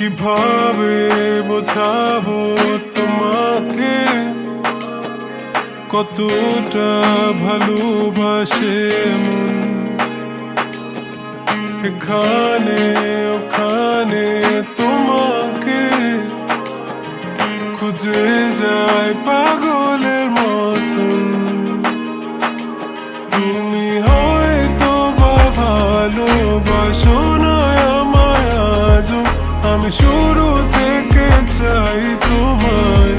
কিভাবে বোঝাবো তোমাকে কতটা ভালোবাসে মন। এখানে ওখানে তোমাকে খুঁজে যায় পাগলের মতন। তুমি হয়তো বা ভালোবাসো না আমায় আজও, আমি শুরু থেকে চাই তোমায়।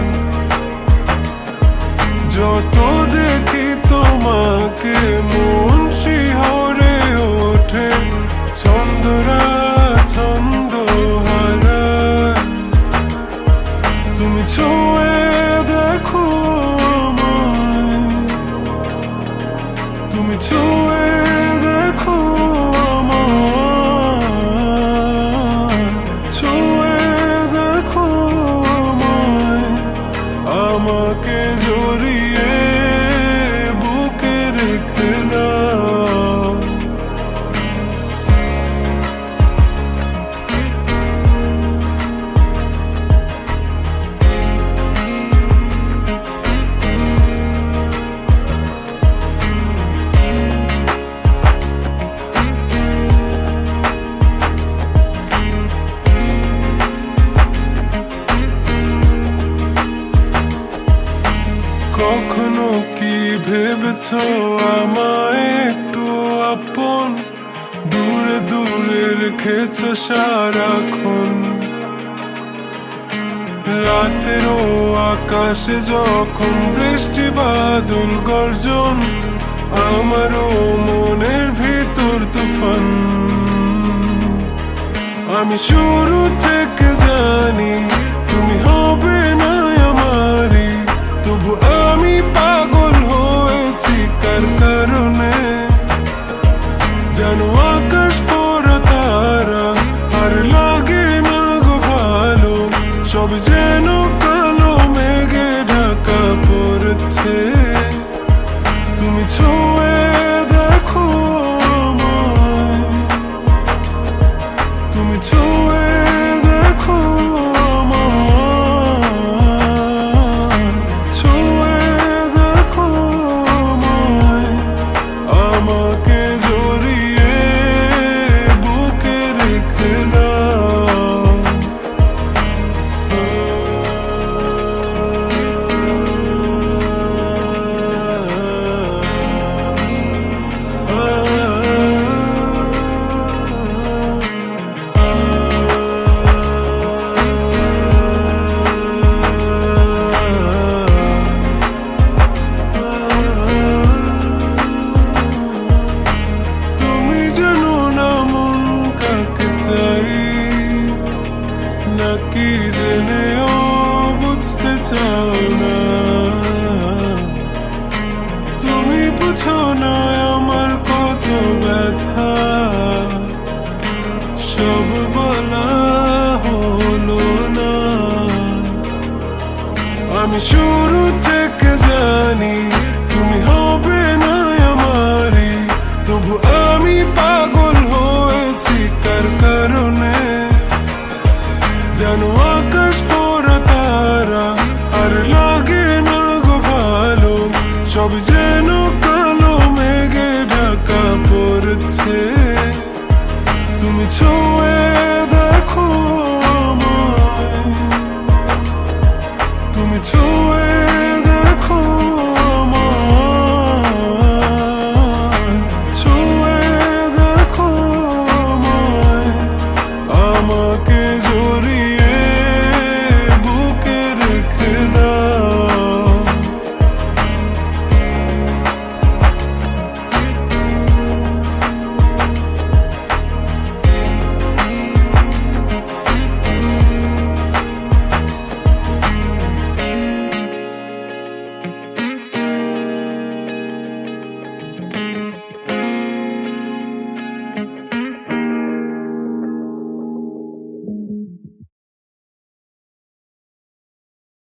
যত দেখি তোমাকে মন শিহরে ওঠে, ছন্দরা ছন্দ হারায়। তুমি ছুঁয়ে দেখো আমায়, তুমি ছুঁয়ে দেখো আমায়, ছুঁয়ে দেখো আমায়। আমাকে জড়িয়ে বুকে রেখে দাও। কখনো কি ভেবেছ আমায় একটু আপন, দূরে দূরে রেখেছ সারাক্ষণ। রাতেরও আকাশে যখন বৃষ্টি বাদল গর্জন, আমারও মনের ভিতর তুফান। আমি শুরু থেকে জানি তুমি হবে না আমারই, তবু আমি পাগল হয়েছি কার কারণে। জানো আকাশ পড়া তারা আর লাগে না গো ভালো, সব যেন কালো মেঘে ঢাকা পড়েছে। তুমি ছুঁয়ে দেখো আমায়, তুমি ছুঁয়ে দেখো আমায়, ছুঁয়ে দেখো আমায়। আমাকে জড়িয়ে বুকে রেখে দাও। তুমি জানো না মন কাকে চাই, নাকি জেনেও বুঝতে চাও না। তুমি বুঝো না আমার কত ব্যথা, সব বলা হলো না। আমি শুরু থেকে জানি তুমি হবে না আমারই, তবু আমি পাগল হয়েছি কার কারণে। জানো আকাশ পড়া তারা আর লাগে না গো ভালো, সব যেন কালো মেঘে ঢাকা পড়ছে। তুমি ছুঁয়ে দেখো